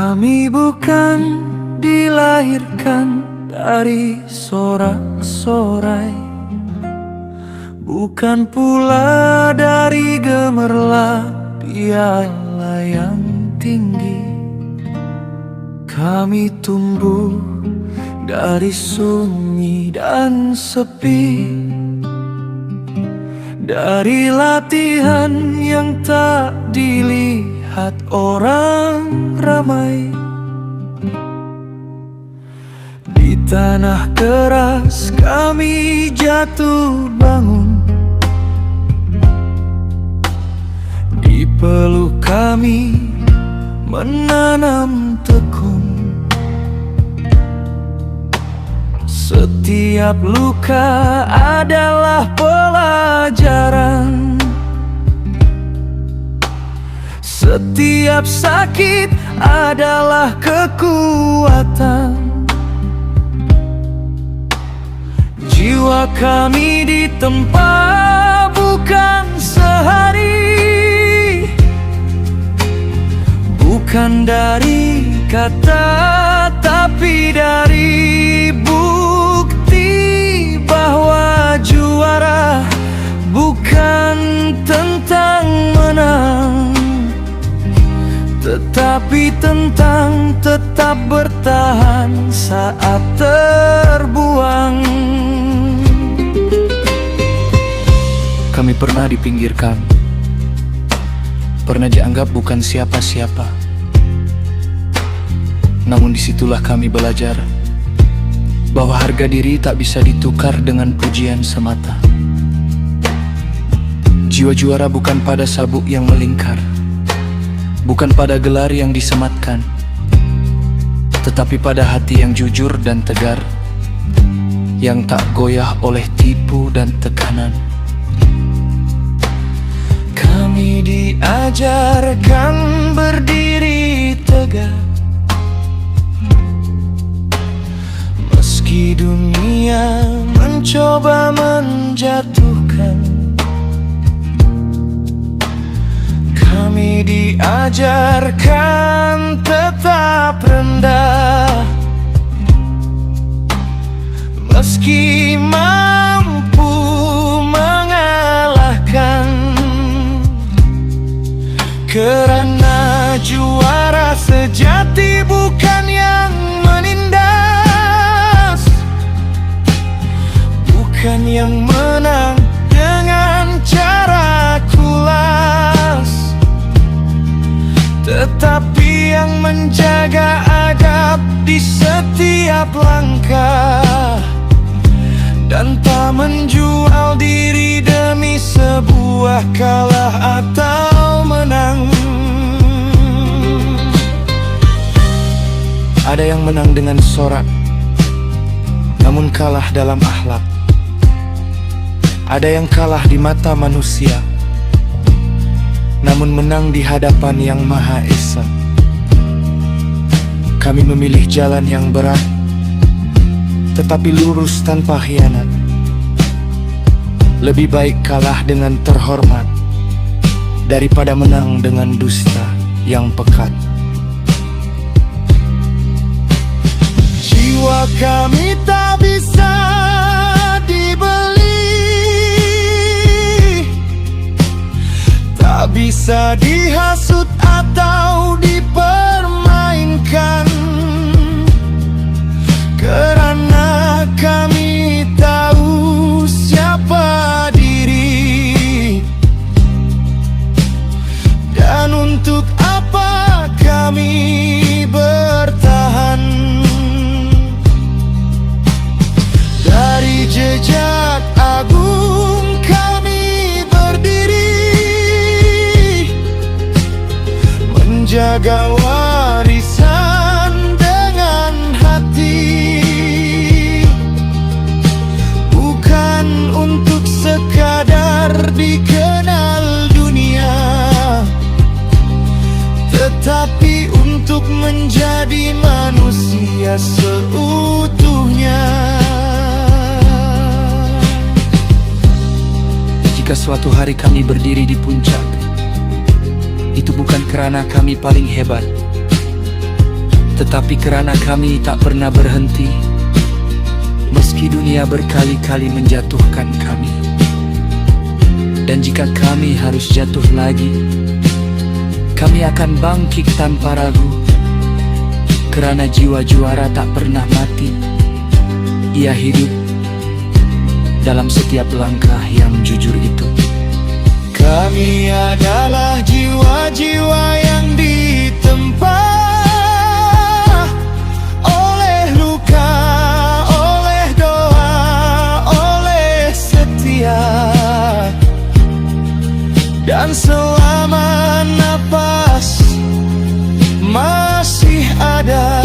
Kami bukan dilahirkan dari sorak-sorai, bukan pula dari gemerlap piala yang tinggi. Kami tumbuh dari sunyi dan sepi, dari latihan yang tak dilihat orang ramai. Di tanah keras kami jatuh bangun, di peluk kami menanam tekun. Setiap luka adalah pelajaran, setiap sakit adalah kekuatan. Jiwa kami ditempa bukan sehari, bukan dari kata, tapi dari bukti bahwa juara bukan tentang menang, tetapi tentang tetap bertahan saat terbuang. Kami pernah dipinggirkan, pernah dianggap bukan siapa-siapa. Namun disitulah kami belajar bahwa harga diri tak bisa ditukar dengan pujian semata. Jiwa juara bukan pada sabuk yang melingkar, bukan pada gelar yang disematkan, tetapi pada hati yang jujur dan tegar, yang tak goyah oleh tipu dan tekanan. Kami diajarkan berdiri tegak, meski dunia mencoba menjatuhkan. Kami diajarkan tetap rendah, meski mampu mengalahkan. Karena juara sejati bukan yang menindas, bukan yang menang dengan cara kulas, tetapi yang menjaga adab di setiap langkah, dan tak menjual diri demi sebuah kalah atau menang. Ada yang menang dengan sorak, namun kalah dalam akhlak. Ada yang kalah di mata manusia, namun menang di hadapan Yang Maha Esa. Kami memilih jalan yang berat, tetapi lurus tanpa khianat. Lebih baik kalah dengan terhormat daripada menang dengan dusta yang pekat. Jiwa kami tak bisa dibeli, tak bisa dihasut atau dipermainkan, karena kami tahu siapa diri, dan untuk apa kami bertahan. Dari jejak agung kami berdiri, menjaga warisan dengan hati, bukan untuk sekadar dikenal dunia, tetapi untuk menjadi manusia seutuhnya. Jika suatu hari kami berdiri di puncak, itu bukan karena kami paling hebat, Tetapi kerana kami tak pernah berhenti, meski dunia berkali-kali menjatuhkan kami. Dan jika kami harus jatuh lagi, kami akan bangkit tanpa ragu. Kerana jiwa juara tak pernah mati, ia hidup dalam setiap langkah yang jujur itu. Kami adalah jiwa-jiwa yang ditempa oleh luka, oleh doa, oleh setia. Dan selama napas masih ada,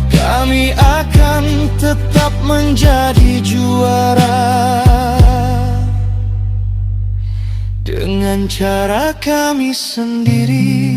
kami akan tetap menjadi juara dengan cara kami sendiri.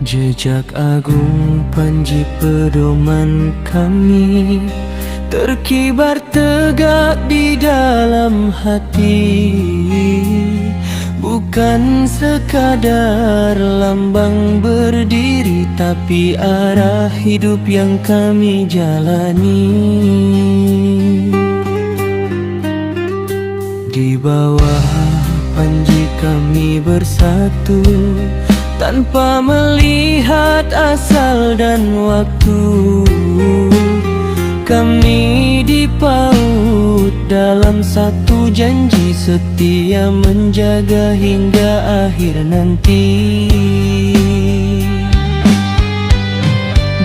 Jejak agung panji pedoman kami terkibar tegak di dalam hati, bukan sekadar lambang berdiri, tapi arah hidup yang kami jalani. Di bawah panji kami bersatu, tanpa melihat asal dan waktu. Kami dipaut dalam satu janji setia menjaga hingga akhir nanti.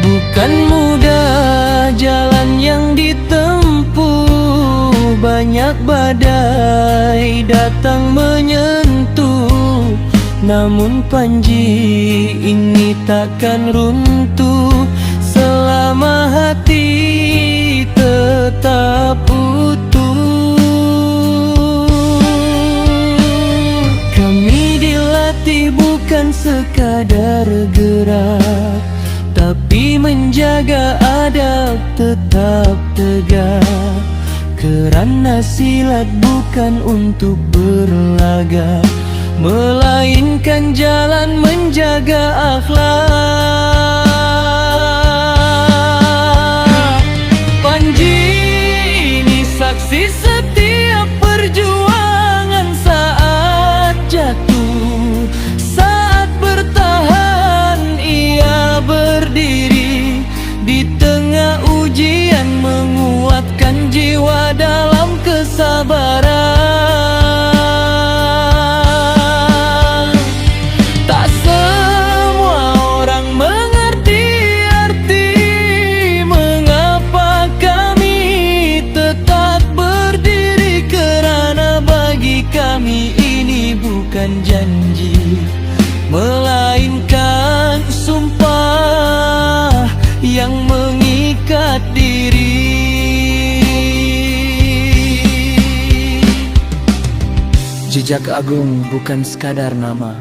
Bukan mudah jalan yang ditempuh, banyak badai datang menyentuh, namun panji ini takkan runtuh selama hati tetap utuh. Kami dilatih bukan sekadar gerak, tapi menjaga adab tetap tegak. Kerana silat bukan untuk berlagak, melainkan jalan menjaga akhlak. Panji ini saksi setiap perjuangan, saat jatuh, saat bertahan ia berdiri. Di tengah ujian menguatkan jiwa dalam kesabaran. Tak semua orang mengerti arti mengapa kami tetap berdiri. Kerana bagi kami ini bukan janji, melainkan sumpah yang mengikat diri. Jejak agung bukan sekadar nama,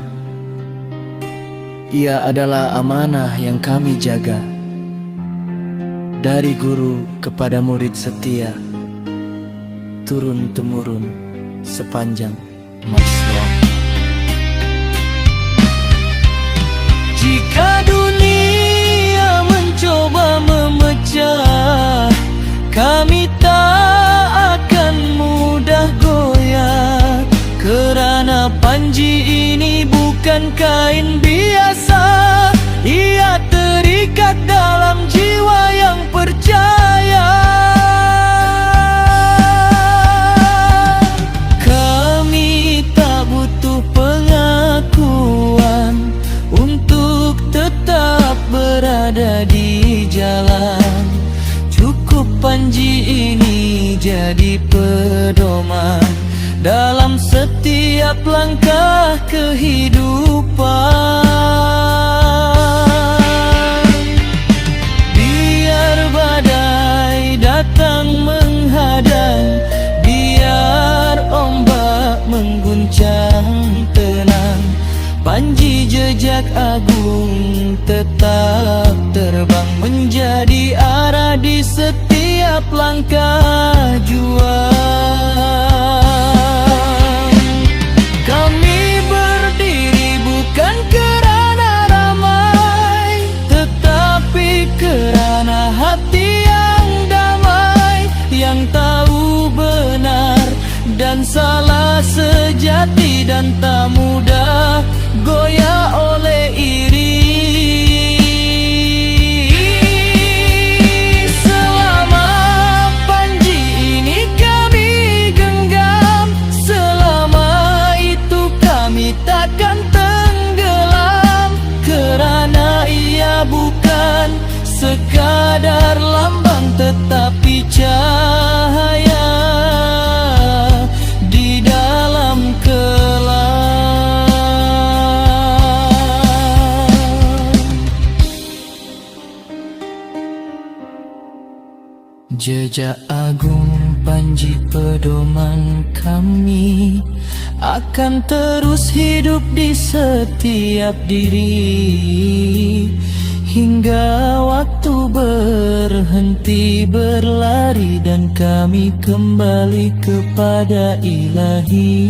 ia adalah amanah yang kami jaga. Dari guru kepada murid setia, turun-temurun sepanjang masa. Jika dunia mencoba memecah, kami tak akan mudah goyah. Kerana panji ini bukan kain biasa, ia terikat dalam jiwa yang percaya. Kami tak butuh pengakuan untuk tetap berada di jalan. Cukup panji ini jadi pedoman dalam setiap langkah kehidupan. Biar badai datang menghadang, biar Panji jejak agung tetap terbang menjadi arah di setiap langkah juang. Kami berdiri bukan kerana ramai, tetapi kerana hati yang damai, yang tahu benar dan salah sejati, dan tak mudah goyah oleh iri. Selama panji ini kami genggam, selama itu kami takkan tenggelam, kerana ia bukan sekadar lambang tetapi cahaya di dalam kelam. Jejak agung panji pedoman kami akan terus hidup di setiap diri, hingga waktu berhenti berlari dan kami kembali kepada Ilahi.